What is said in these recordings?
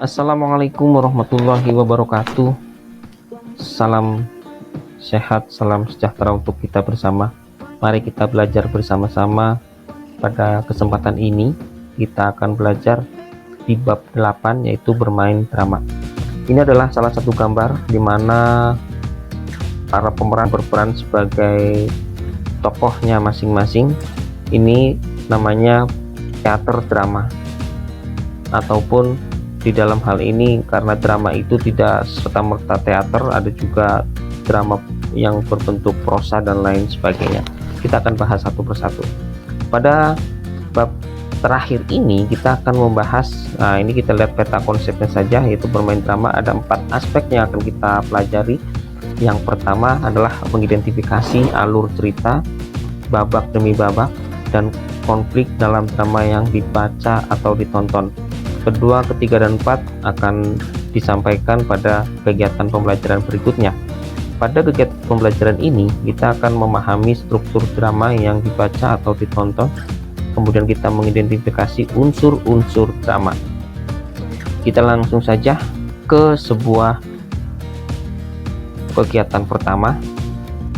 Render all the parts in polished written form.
Assalamualaikum warahmatullahi wabarakatuh. Salam sehat, salam sejahtera untuk kita bersama. Mari kita belajar bersama-sama. Pada kesempatan ini kita akan belajar di bab 8, yaitu bermain drama. Ini adalah salah satu gambar di mana para pemeran berperan sebagai tokohnya masing-masing. Ini namanya teater drama, ataupun di dalam hal ini karena drama itu tidak serta-merta teater, ada juga drama yang berbentuk prosa dan lain sebagainya. Kita akan bahas satu persatu. Pada bab terakhir ini kita akan membahas, ini kita lihat peta konsepnya saja, yaitu bermain drama. Ada 4 aspek yang akan kita pelajari. Yang pertama adalah mengidentifikasi alur cerita, babak demi babak, dan konflik dalam drama yang dibaca atau ditonton. Kedua, ketiga, dan 4 akan disampaikan pada kegiatan pembelajaran berikutnya. Pada kegiatan pembelajaran ini kita akan memahami struktur drama yang dibaca atau ditonton, kemudian kita mengidentifikasi unsur-unsur drama. Kita langsung saja ke sebuah kegiatan pertama.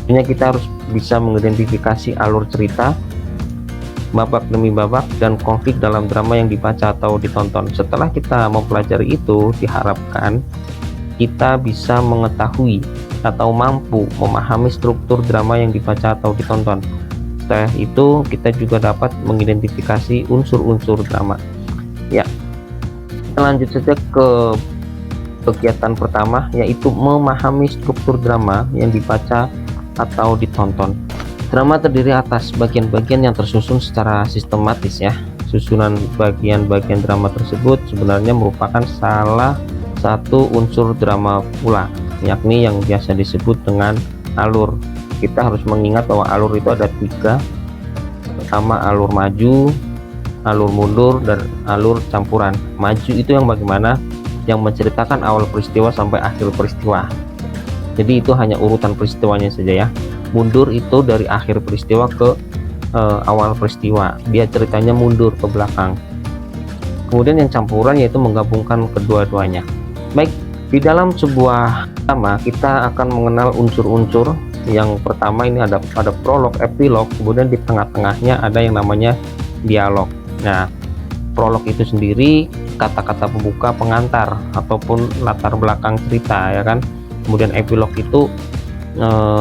Tentunya kita harus bisa mengidentifikasi alur cerita, babak demi babak, dan konflik dalam drama yang dibaca atau ditonton. Setelah kita mempelajari itu, diharapkan kita bisa mengetahui atau mampu memahami struktur drama yang dibaca atau ditonton. Setelah itu kita juga dapat mengidentifikasi unsur-unsur drama. Ya, kita lanjut saja ke kegiatan pertama, yaitu memahami struktur drama yang dibaca atau ditonton. Drama terdiri atas bagian-bagian yang tersusun secara sistematis ya. Susunan bagian-bagian drama tersebut sebenarnya merupakan salah satu unsur drama pula, yakni yang biasa disebut dengan alur. Kita harus mengingat bahwa alur itu ada 3. Pertama, alur maju, alur mundur, dan alur campuran. Maju itu yang bagaimana? Yang menceritakan awal peristiwa sampai akhir peristiwa. Jadi itu hanya urutan peristiwanya saja ya. Mundur itu dari akhir peristiwa ke awal peristiwa, dia ceritanya mundur ke belakang. Kemudian yang campuran yaitu menggabungkan kedua-duanya. Baik, di dalam sebuah drama kita akan mengenal unsur-unsur. Yang pertama ini ada prolog, epilog, kemudian di tengah-tengahnya ada yang namanya dialog. Nah, prolog itu sendiri kata-kata pembuka, pengantar ataupun latar belakang cerita ya kan. Kemudian epilog itu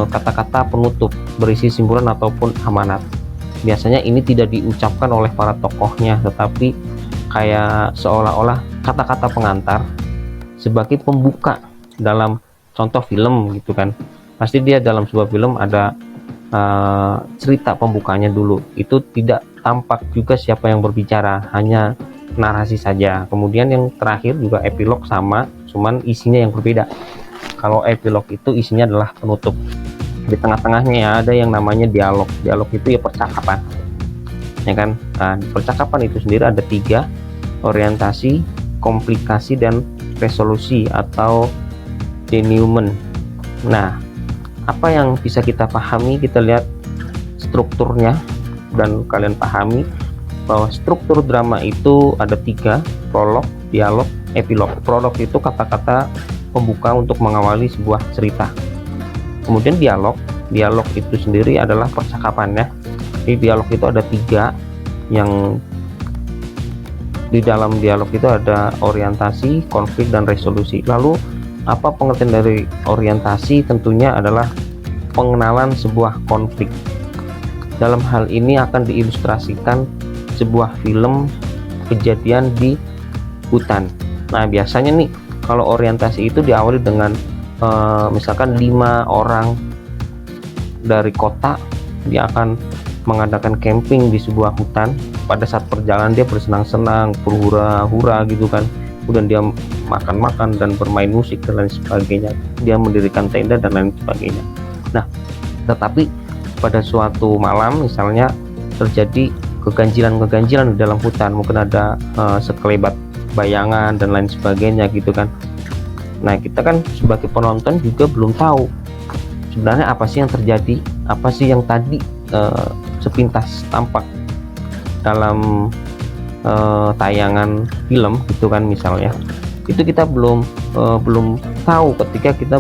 kata-kata penutup berisi simpulan ataupun amanat. Biasanya ini tidak diucapkan oleh para tokohnya, tetapi kayak seolah-olah kata-kata pengantar sebagai pembuka dalam contoh film gitu kan. Pasti dia dalam sebuah film ada cerita pembukanya dulu, itu tidak tampak juga siapa yang berbicara, hanya narasi saja. Kemudian yang terakhir juga epilog sama, cuman isinya yang berbeda. Kalau epilog itu isinya adalah penutup. Di tengah-tengahnya ya ada yang namanya dialog. Dialog itu ya percakapan, ya kan. Nah, percakapan itu sendiri ada 3: orientasi, komplikasi, dan resolusi atau denouement. Nah, apa yang bisa kita pahami? Kita lihat strukturnya dan kalian pahami bahwa struktur drama itu ada 3: prolog, dialog, epilog. Prolog itu kata-kata pembuka untuk mengawali sebuah cerita. Kemudian dialog itu sendiri adalah percakapannya. Di dialog itu ada 3, yang di dalam dialog itu ada orientasi, konflik, dan resolusi. Lalu apa pengertian dari orientasi? Tentunya adalah pengenalan sebuah konflik. Dalam hal ini akan diilustrasikan sebuah film kejadian di hutan. Nah, biasanya nih kalau orientasi itu diawali dengan misalkan 5 orang dari kota, dia akan mengadakan camping di sebuah hutan. Pada saat perjalanan dia bersenang-senang, berhura-hura gitu kan. Kemudian dia makan-makan dan bermain musik dan lain sebagainya. Dia mendirikan tenda dan lain sebagainya. Nah, tetapi pada suatu malam misalnya terjadi keganjilan-keganjilan di dalam hutan. Mungkin ada sekelebat bayangan dan lain sebagainya gitu kan. Nah, kita kan sebagai penonton juga belum tahu sebenarnya apa sih yang terjadi, apa sih yang tadi sepintas tampak dalam tayangan film gitu kan misalnya. itu kita belum tahu ketika kita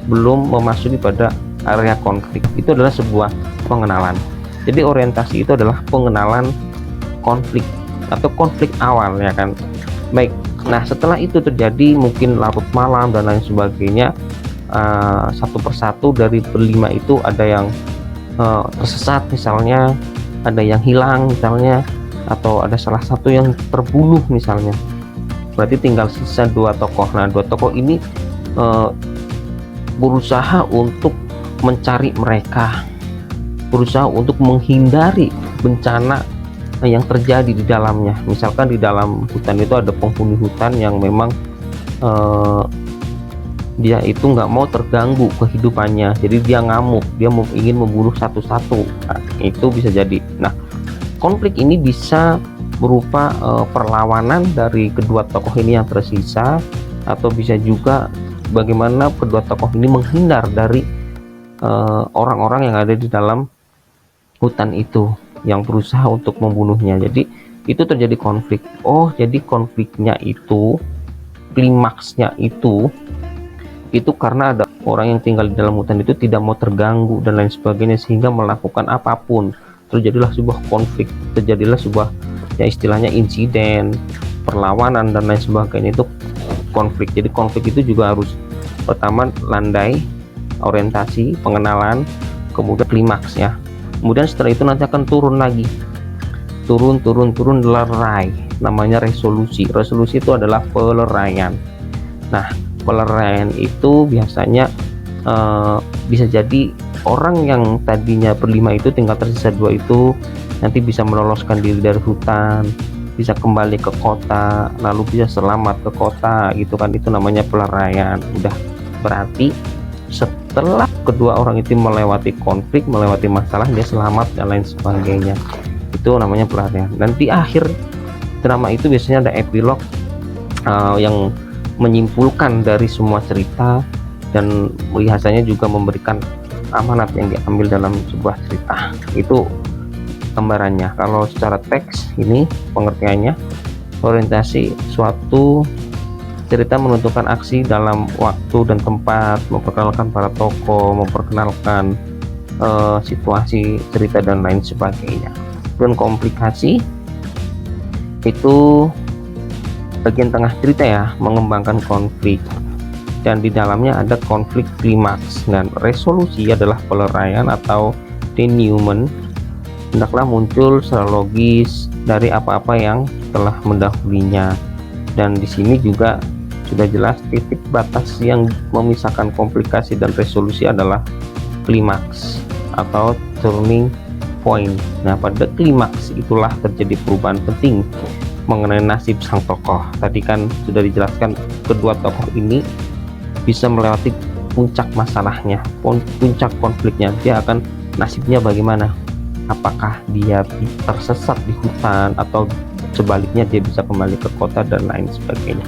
belum memasuki pada area konflik. Itu adalah sebuah pengenalan. Jadi orientasi itu adalah pengenalan konflik atau konflik awal, ya kan. Baik, nah setelah itu terjadi mungkin larut malam dan lain sebagainya, satu persatu dari berlima itu ada yang tersesat misalnya, ada yang hilang misalnya, atau ada salah satu yang terbunuh misalnya. Berarti tinggal sisa dua tokoh. Nah, dua tokoh ini berusaha untuk mencari mereka, berusaha untuk menghindari bencana yang terjadi di dalamnya. Misalkan di dalam hutan itu ada penghuni hutan yang memang dia itu nggak mau terganggu kehidupannya, jadi dia ngamuk, dia ingin membunuh satu-satu. Nah, itu bisa jadi. Nah, konflik ini bisa berupa perlawanan dari kedua tokoh ini yang tersisa, atau bisa juga bagaimana kedua tokoh ini menghindar dari orang-orang yang ada di dalam hutan itu yang berusaha untuk membunuhnya. Jadi itu terjadi konflik. Oh, jadi konfliknya itu, klimaksnya itu karena ada orang yang tinggal di dalam hutan itu tidak mau terganggu dan lain sebagainya, sehingga melakukan apapun. Terjadilah sebuah konflik, terjadilah sebuah, ya istilahnya insiden, perlawanan dan lain sebagainya, itu konflik. Jadi konflik itu juga harus pertama landai, orientasi, pengenalan, kemudian klimaks ya. Kemudian setelah itu nanti akan turun lagi, turun lerai, namanya resolusi. Resolusi itu adalah peleraian. Nah, peleraian itu biasanya bisa jadi orang yang tadinya berlima itu tinggal tersisa dua itu nanti bisa meloloskan diri dari hutan, bisa kembali ke kota, lalu bisa selamat ke kota gitu kan. Itu namanya peleraian. Udah, berarti setelah kedua orang itu melewati konflik, melewati masalah, dia selamat dan lain sebagainya, itu namanya peleraian. Dan di akhir drama itu biasanya ada epilog yang menyimpulkan dari semua cerita, dan biasanya juga memberikan amanat yang diambil dalam sebuah cerita. Itu gambarannya. Kalau secara teks ini pengertiannya, orientasi suatu cerita menentukan aksi dalam waktu dan tempat, memperkenalkan para tokoh, memperkenalkan situasi cerita dan lain sebagainya. Dan komplikasi itu bagian tengah cerita ya, mengembangkan konflik, dan di dalamnya ada konflik klimaks. Dan resolusi adalah peleraian atau denouement, hendaklah muncul secara logis dari apa-apa yang telah mendahulunya. Dan di sini juga sudah jelas titik batas yang memisahkan komplikasi dan resolusi adalah klimaks atau turning point. Nah, pada klimaks itulah terjadi perubahan penting mengenai nasib sang tokoh. Tadi kan sudah dijelaskan, kedua tokoh ini bisa melewati puncak masalahnya, puncak konfliknya. Dia akan nasibnya bagaimana? Apakah dia tersesat di hutan, atau sebaliknya dia bisa kembali ke kota dan lain sebagainya.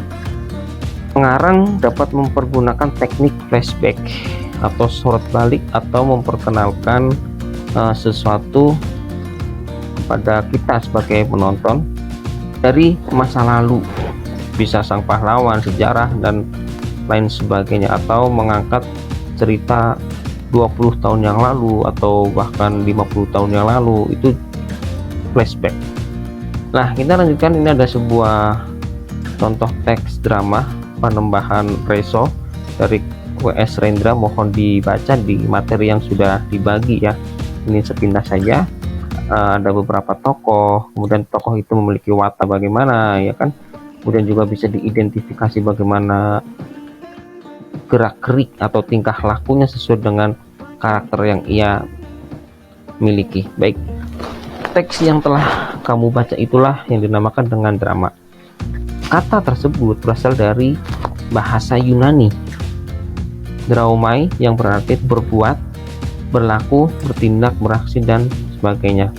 Pengarang dapat mempergunakan teknik flashback atau sorot balik, atau memperkenalkan sesuatu pada kita sebagai penonton dari masa lalu, bisa sang pahlawan, sejarah dan lain sebagainya, atau mengangkat cerita 20 tahun yang lalu atau bahkan 50 tahun yang lalu. Itu flashback. Nah, kita lanjutkan. Ini ada sebuah contoh teks drama Panembahan Reso dari W.S. Rendra. Mohon dibaca di materi yang sudah dibagi ya. Ini sepintas saja. Ada beberapa tokoh, kemudian tokoh itu memiliki watak bagaimana ya kan, kemudian juga bisa diidentifikasi bagaimana gerak-gerik atau tingkah lakunya sesuai dengan karakter yang ia miliki. Baik, teks yang telah kamu baca itulah yang dinamakan dengan drama. Kata tersebut berasal dari bahasa Yunani draumai, yang berarti berbuat, berlaku, bertindak, beraksi dan sebagainya.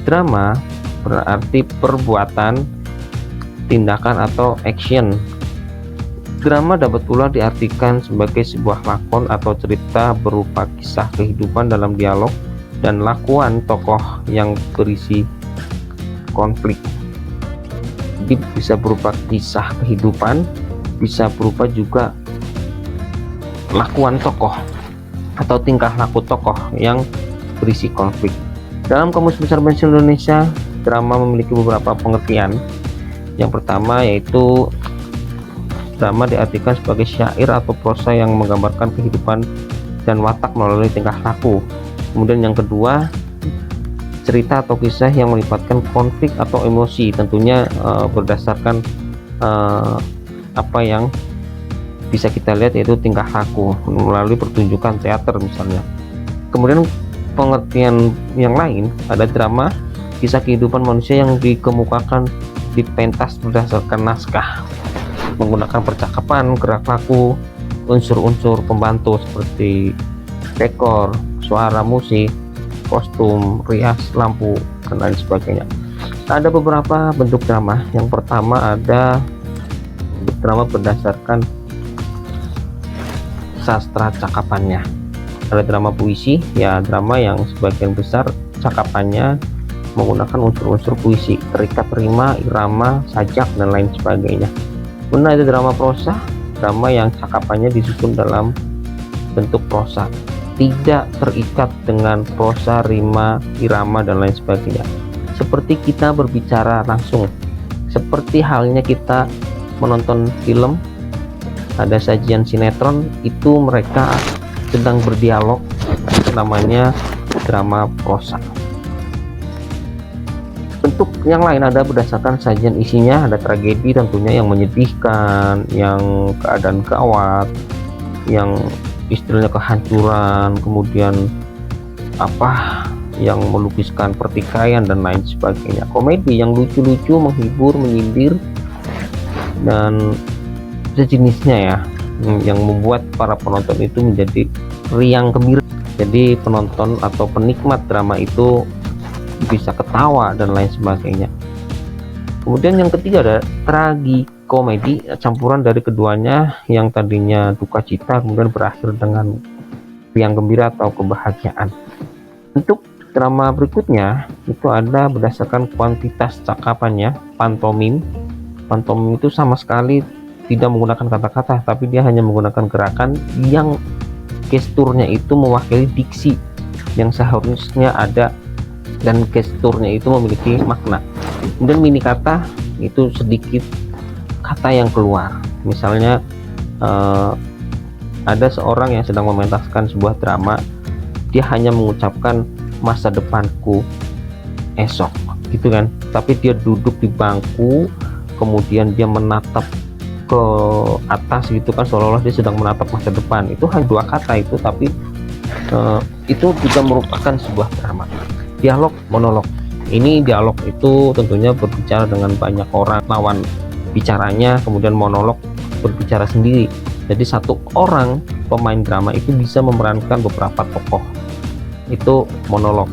Drama berarti perbuatan, tindakan atau action. Drama dapat pula diartikan sebagai sebuah lakon atau cerita berupa kisah kehidupan dalam dialog dan lakuan tokoh yang berisi konflik. Jadi bisa berupa kisah kehidupan bisa berupa juga lakuan tokoh atau tingkah laku tokoh yang berisi konflik. Dalam Kamus Besar Bahasa Indonesia, drama memiliki beberapa pengertian. Yang pertama yaitu drama diartikan sebagai syair atau prosa yang menggambarkan kehidupan dan watak melalui tingkah laku. Kemudian yang kedua, cerita atau kisah yang melibatkan konflik atau emosi, tentunya berdasarkan apa yang bisa kita lihat, yaitu tingkah laku melalui pertunjukan teater misalnya. Kemudian pengertian yang lain, ada drama kisah kehidupan manusia yang dikemukakan di pentas berdasarkan naskah, menggunakan percakapan, gerak laku, unsur-unsur pembantu seperti dekor, suara, musik, kostum, rias, lampu, dan lain sebagainya. Ada beberapa bentuk drama. Yang pertama ada bentuk drama berdasarkan sastra cakapannya. Ada drama puisi, ya drama yang sebagian besar cakapannya menggunakan unsur-unsur puisi, terikat rima, irama, sajak, dan lain sebagainya. Kemudian ada drama prosa, drama yang cakapannya disusun dalam bentuk prosa, tidak terikat dengan prosa, rima, irama, dan lain sebagainya. Seperti kita berbicara langsung, seperti halnya kita menonton film, ada sajian sinetron, itu mereka sedang berdialog, itu namanya drama prosa. Bentuk yang lain ada berdasarkan sajian isinya, ada tragedi tentunya yang menyedihkan, yang keadaan gawat, yang istilahnya kehancuran, kemudian apa yang melukiskan pertikaian dan lain sebagainya. Komedi yang lucu-lucu, menghibur, menyindir, dan sejenisnya ya, yang membuat para penonton itu menjadi riang gembira. Jadi penonton atau penikmat drama itu bisa ketawa dan lain sebagainya. Kemudian yang ketiga ada tragikomedi, campuran dari keduanya, yang tadinya duka cita kemudian berakhir dengan riang gembira atau kebahagiaan. Untuk drama berikutnya itu ada berdasarkan kuantitas cakapannya, pantomim. Pantomim itu sama sekali tidak menggunakan kata-kata, tapi dia hanya menggunakan gerakan yang gesturnya itu mewakili diksi yang seharusnya ada, dan gesturnya itu memiliki makna. Kemudian mini kata itu sedikit kata yang keluar. Misalnya ada seorang yang sedang mementaskan sebuah drama, dia hanya mengucapkan masa depanku esok gitu kan, tapi dia duduk di bangku, kemudian dia menatap ke atas gitu kan, seolah-olah dia sedang menatap masa depan. Itu hanya dua kata itu, tapi itu juga merupakan sebuah drama. Dialog, monolog. Ini dialog itu tentunya berbicara dengan banyak orang, lawan bicaranya, kemudian monolog berbicara sendiri. Jadi satu orang pemain drama itu bisa memerankan beberapa tokoh. Itu monolog.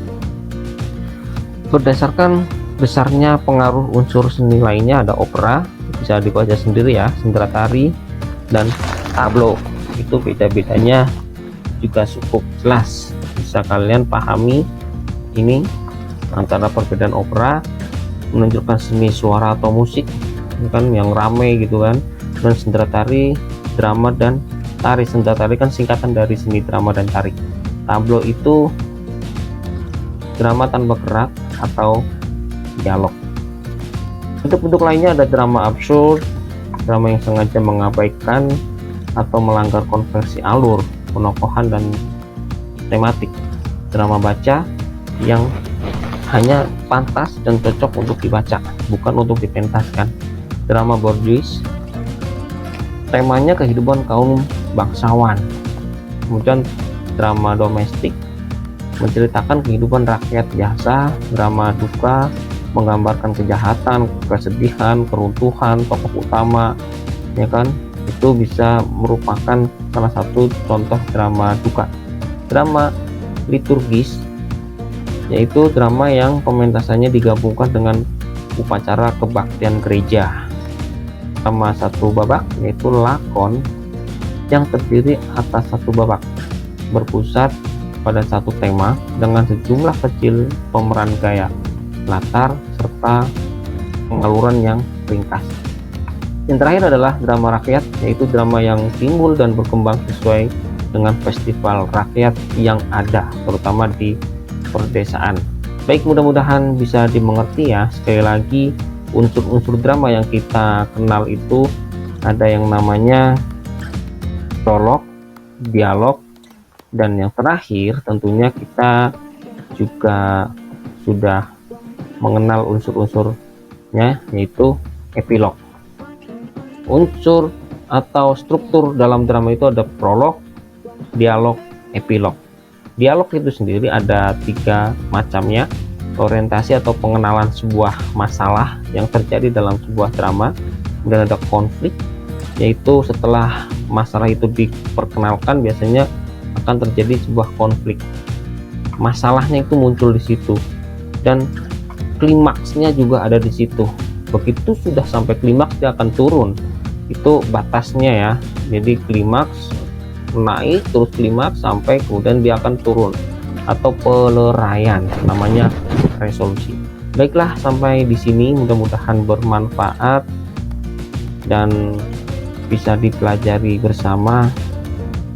Berdasarkan besarnya pengaruh unsur seni lainnya, ada opera, bisa dibaca sendiri ya, sendera tari, dan tablo. Itu beda-bedanya juga cukup jelas, bisa kalian pahami ini antara perbedaan opera menunjukkan seni suara atau musik kan yang rame gitu kan, dan sendera tari, drama dan tari. Sendera tari kan singkatan dari seni drama dan tari. Tablo itu drama tanpa gerak atau dialog. Bentuk-bentuk lainnya ada drama absurd, drama yang sengaja mengabaikan atau melanggar konvensi alur, penokohan, dan tematik. Drama baca yang hanya pantas dan cocok untuk dibaca, bukan untuk dipentaskan. Drama borjuis, temanya kehidupan kaum bangsawan. Kemudian drama domestik, menceritakan kehidupan rakyat biasa. Drama duka, menggambarkan kejahatan, kesedihan, keruntuhan tokoh utama, ya kan. Itu bisa merupakan salah satu contoh drama duka. Drama liturgis, yaitu drama yang pementasannya digabungkan dengan upacara kebaktian gereja. Sama satu babak, yaitu lakon yang terdiri atas satu babak, berpusat pada satu tema dengan sejumlah kecil pemeran gaya, latar, serta pengaluran yang ringkas. Yang terakhir adalah drama rakyat, yaitu drama yang timbul dan berkembang sesuai dengan festival rakyat yang ada, terutama di perdesaan. Baik, mudah-mudahan bisa dimengerti ya. Sekali lagi, unsur-unsur drama yang kita kenal itu ada yang namanya prolog, dialog, dan yang terakhir tentunya kita juga sudah mengenal unsur-unsurnya, yaitu epilog. Unsur atau struktur dalam drama itu ada prolog, dialog, epilog. Dialog itu sendiri ada 3 macamnya: orientasi atau pengenalan sebuah masalah yang terjadi dalam sebuah drama. Kemudian ada konflik, yaitu setelah masalah itu diperkenalkan biasanya akan terjadi sebuah konflik, masalahnya itu muncul di situ, dan klimaksnya juga ada di situ. Begitu sudah sampai klimaks dia akan turun, itu batasnya ya. Jadi klimaks naik terus klimaks sampai kemudian dia akan turun, atau peleraian, namanya resolusi. Baiklah, sampai di sini mudah-mudahan bermanfaat dan bisa dipelajari bersama,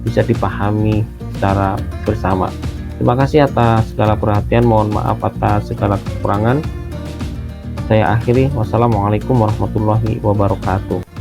bisa dipahami secara bersama. Terima kasih atas segala perhatian, mohon maaf atas segala kekurangan. Saya akhiri, wassalamualaikum warahmatullahi wabarakatuh.